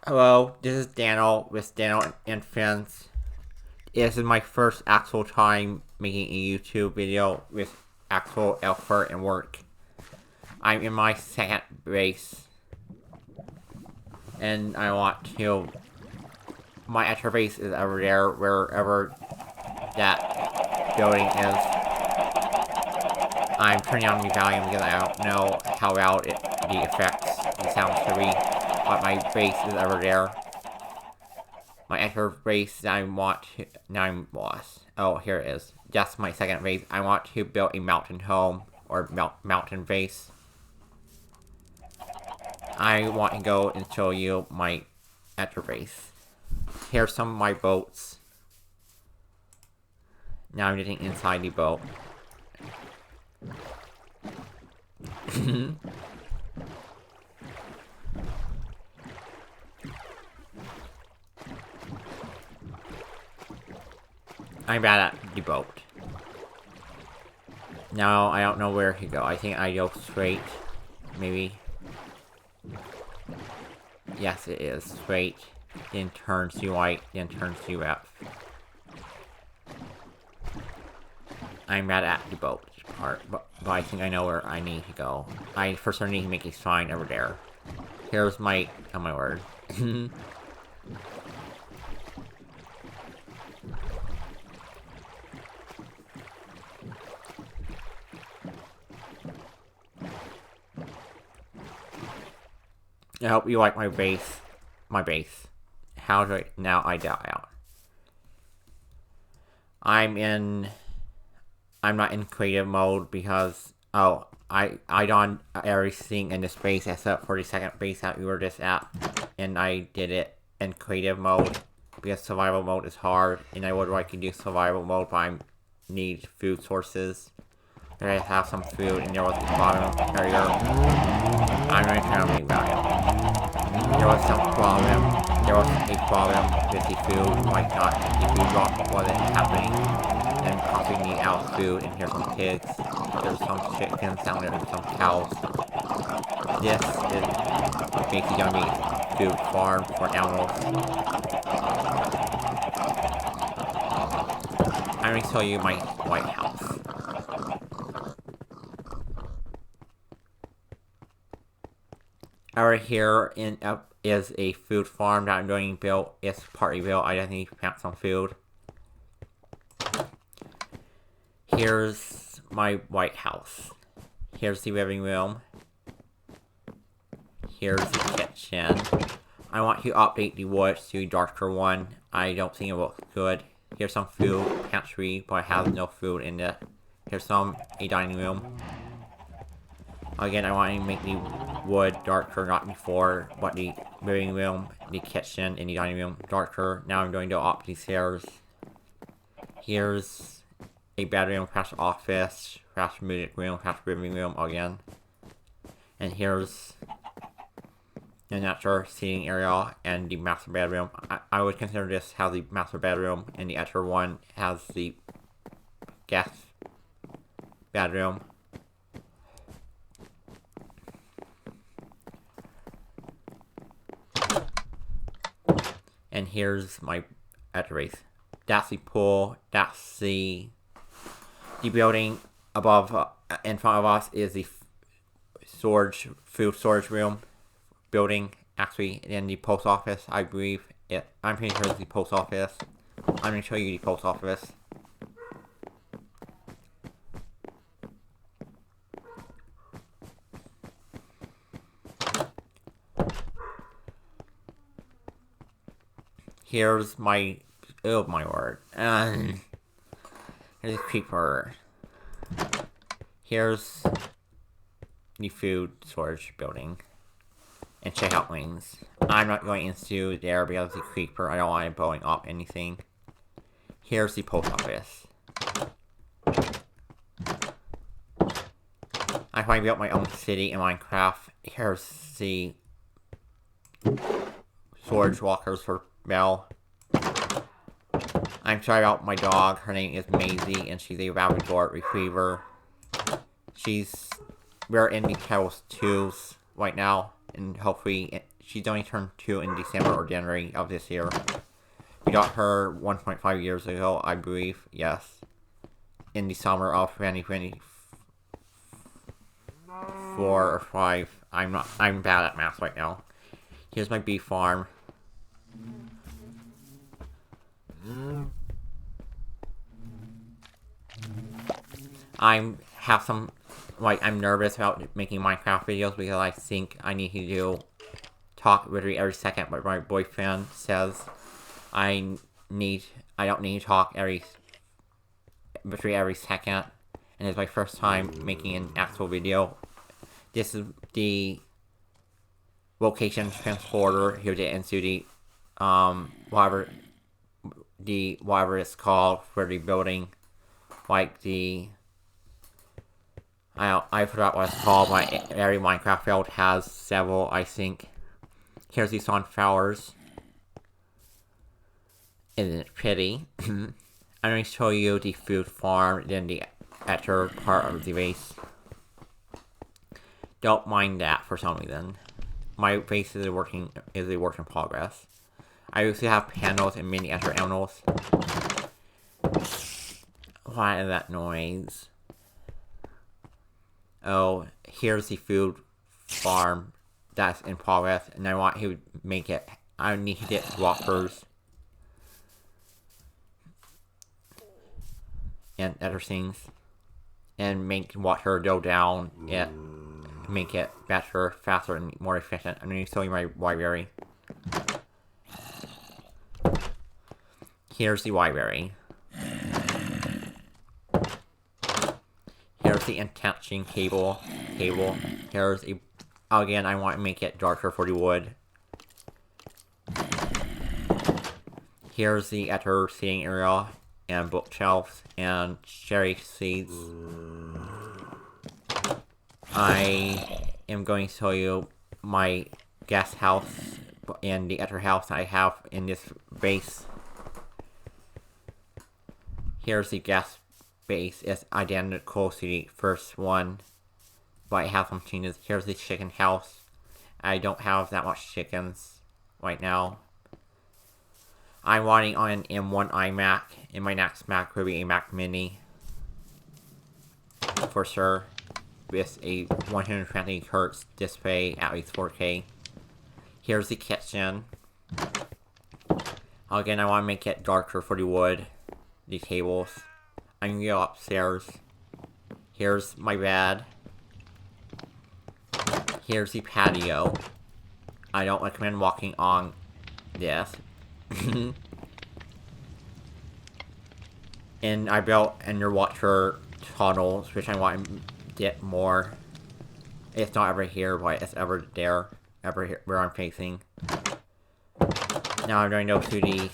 Hello, this is Daniel with Daniel and Friends. This is my first actual time making a YouTube video with actual effort and work. I'm in my second race, and I want to. My extra base is over there, wherever that building is. I'm turning on the volume because I don't know how loud the effects, the sounds to be, but my base is over there. My extra base that I want to. Now I'm lost. Oh, here it is. That's my second base. I want to build a mountain home or mountain base. I want to go and show you my extra base. Here's some of my boats. Now I'm getting inside the boat. I'm bad at the boat. Now I don't know where to go. I think I go straight. Maybe. Yes, it is. Straight. Then turn to right. Then turn to left. I'm bad at the boat part. But I think I know where I need to go. I first need to make a sign over there. Here's my... Oh my word. I hope you like my base. My base. How do I... Now I die out. I'm not in creative mode because... Oh, I done everything in this base except for the second base that we were just at. And I did it in creative mode. Because survival mode is hard. And I would like to do survival mode, but I need food sources. I have some food and there was a problem earlier. I'm going to turn on the volume. There was some problem. There was a problem with the food, like not the food drop wasn't happening. And possibly need out food, and here's some pigs. There's some chickens down there and some cows. This is basically gonna be food farm for animals. I'm gonna show you my White House. Over here is a food farm that I'm going to build. It's partly built. I just need to plant some food. Here's my White House. Here's the living room. Here's the kitchen. I want to update the wood to darker one. I don't think it looks good. Here's some food pantry, but it has no food in it. Here's a dining room. Again, I want to make the wood darker, not before, but the living room, the kitchen, and the dining room darker. Now I'm going to up these stairs. Here's a bedroom, / office, / music room, / living room again. And here's the natural seating area and the master bedroom. I would consider this as the master bedroom, and the extra one has the guest bedroom. And here's my address. That's the pool. That's the building above. In front of us is the food storage room building. Actually, in the post office, I believe it. I'm pretty sure it's the post office. I'm gonna show you the post office. Here's my... Oh my word. Here's a creeper. Here's the food storage building. And checkout lanes. I'm not going into there because of the creeper. I don't want it blowing up anything. Here's the post office. I finally built my own city in Minecraft. Here's the storage lockers for Belle. I'm sorry about my dog. Her name is Maisie, and she's a Labrador Retriever. We're in the Kennels 2s right now, and hopefully she's only turned 2 in December or January of this year. We got her 1.5 years ago, I believe. Yes. In the summer of 2024 or 5. I'm bad at math right now. Here's my beef farm. I'm nervous about making Minecraft videos because I think I need to talk literally every second, but my boyfriend says I don't need to talk literally every second, and it's my first time making an actual video. This is the location transporter here to into the whatever it's called for the building, like the I forgot what it's called. My every Minecraft build has several, I think. Here's the sunflowers. Isn't it pretty? I'm going to show you the food farm, then the etcher part of the base. Don't mind that for some reason. My base is a work in progress. I also have panels and mini etcher animals. What is that noise? Oh, here's the food farm that's in progress, and I want to make it. I need to get walkers and other things, and make water go down and make it better, faster, and more efficient. I'm going to show you my library. Here's the library. Here's the attaching cable. Here's a... Again, I want to make it darker for the wood. Here's the etcher seating area, and bookshelves, and cherry seeds. I am going to show you my guest house and the etcher house I have in this base. Here's the guest base. It's identical to the first one, but I have some changes. Here's the chicken house. I don't have that much chickens right now. I'm running on an M1 iMac, and my next Mac will be a Mac Mini. For sure. With a 120 Hz display at least 4K. Here's the kitchen. Again, I want to make it darker for the wood. The tables. I'm going to go upstairs. Here's my bed. Here's the patio. I don't recommend walking on this. And I built underwater tunnels, which I want to get more. It's not ever here, but it's ever there. Ever here, where I'm facing. Now I'm going to go to the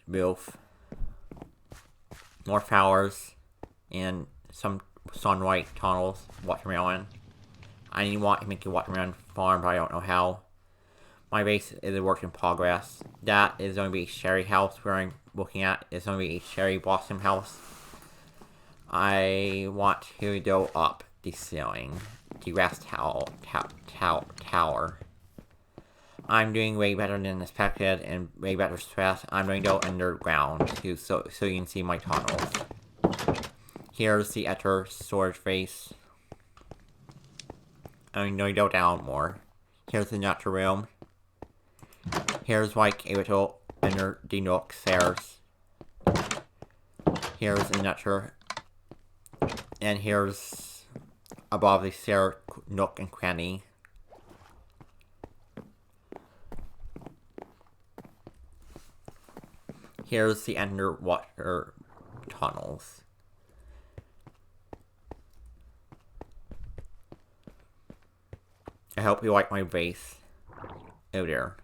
roof. More flowers. And some sunlight tunnels. Watermelon. I want to make a watermelon farm, but I don't know how. My base is a work in progress. That is going to be a cherry house where I'm looking at. It's going to be a cherry blossom house. I want to go up the ceiling. The grass tower. I'm doing way better than expected and way better stress. I'm going to go underground so you can see my tunnels. Here's the etcher storage base. I'm going to go down more. Here's the natural room. Here's like a little under the nook stairs. Here's the natural. And here's above the stair nook and cranny. Here's the underwater tunnels. I hope you like my base. Oh dear.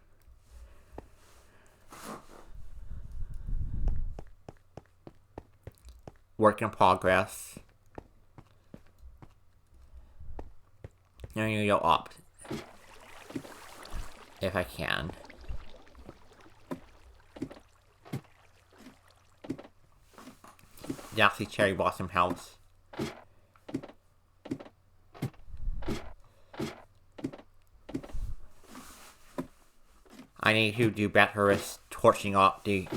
Work in progress. Now I'm gonna go up. If I can. That's the cherry blossom house. I need to do better with torching up the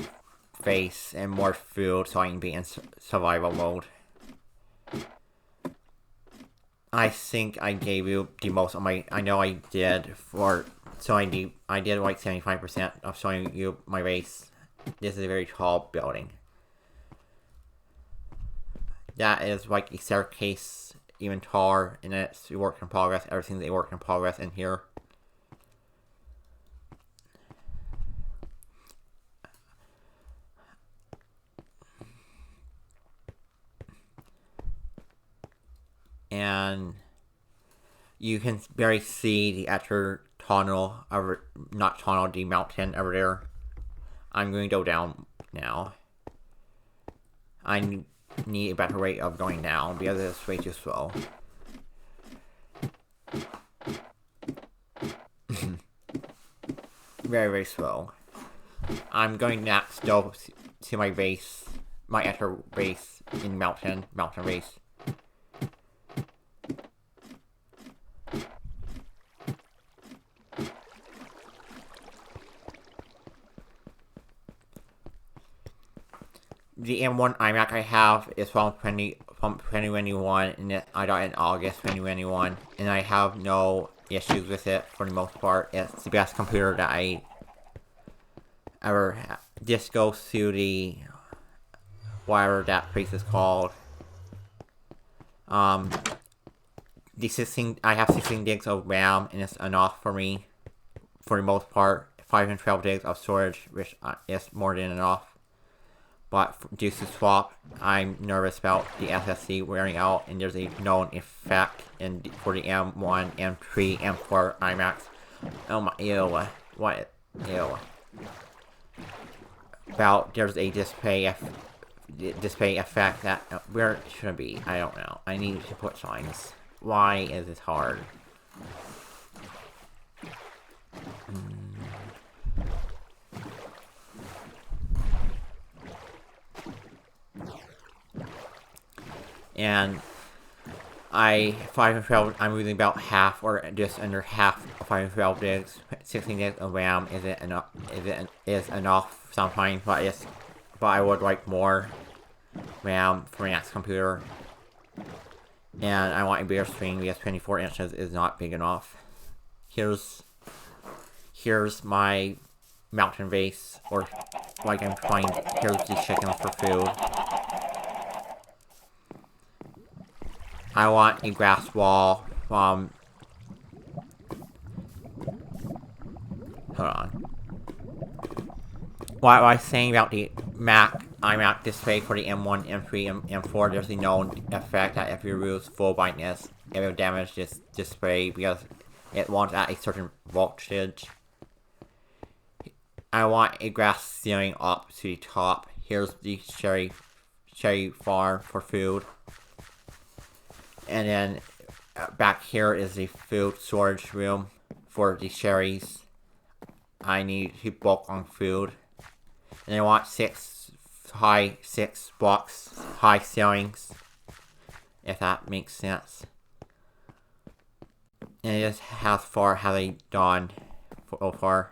face and more food so I can be in survival mode. I think I gave you the most of my... I know I did for... So I did like 75% of showing you my base. This is a very tall building. That is like a staircase, even taller, and it's a work in progress. Everything's a work in progress in here. And you can barely see the actual tunnel, not tunnel, the mountain over there. I'm going to go down now. I need a better rate of going down because it's way too slow. Very, very slow. I'm going next though to my base, my actual base in mountain base. The M1 iMac I have is from 2021, and I got it in August 2021, and I have no issues with it for the most part. It's the best computer that I ever had. This goes to the whatever that place is called. I have 16 gigs of RAM, and it's enough for me for the most part. 512 gigs of storage, which is more than enough. But due to swap, I'm nervous about the SSD wearing out, and there's a known effect for the M1, M3, M4 iMacs. Oh my, ew. What? Ew. There's a display effect that, where it shouldn't be. I don't know. I need to put signs. Why is this hard? And I'm using about half or just under half of 512 gigs. 16 gigs of RAM isn't enough. Is enough sometimes, but I would like more RAM for my next computer. And I want a bigger screen because 24 inches is not big enough. Here's my mountain base, or like I'm trying. Here's the chickens for food. I want a grass wall from... Hold on. What I was saying about the iMac display for the M1, M3, M4, there's a known effect that if you lose full brightness, it will damage this display because it wants at a certain voltage. I want a grass ceiling up to the top. Here's the cherry farm for food. And then back here is the food storage room for the cherries. I need to bulk on food. And I want 6 blocks high ceilings, if that makes sense. And it just how far have they done so far.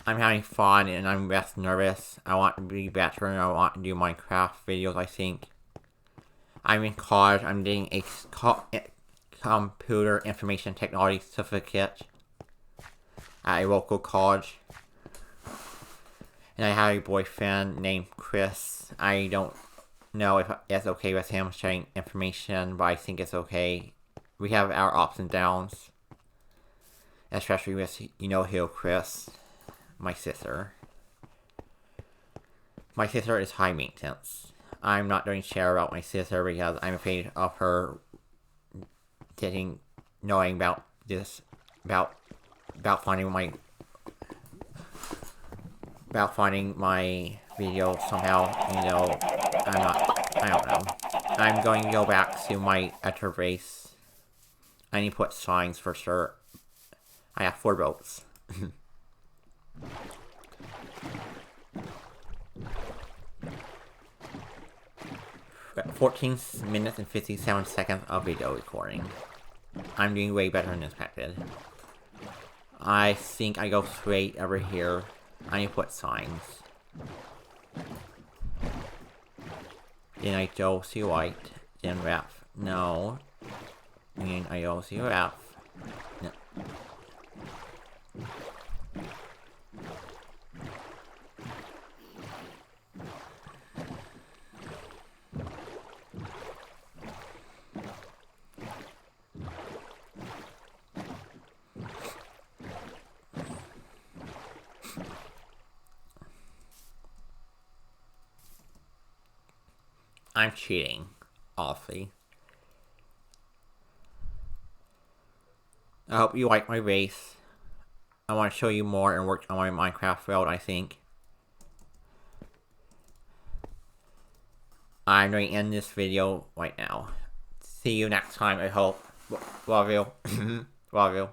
I'm having fun and I'm less nervous. I want to be better and I want to do Minecraft videos, I think. I'm in college. I'm getting a computer information technology certificate at a local college. And I have a boyfriend named Chris. I don't know if it's okay with him sharing information, but I think it's okay. We have our ups and downs. Especially with, who, Chris. My sister. My sister is high maintenance. I'm not going to share about my sister because I'm afraid of her knowing about this, about finding my video somehow. I don't know. I'm going to go back to my Ep.3 base. I need to put signs for sure. I have 4 boats. 14 minutes and 57 seconds of video recording. I'm doing way better than expected. I think I go straight over here. I need to put signs. Then I go see white. Then wrap. No. And I go see wrap. No. I'm cheating. Awfully. I hope you like my race. I want to show you more and work on my Minecraft world, I think. I'm going to end this video right now. See you next time, I hope. Love you. Love you.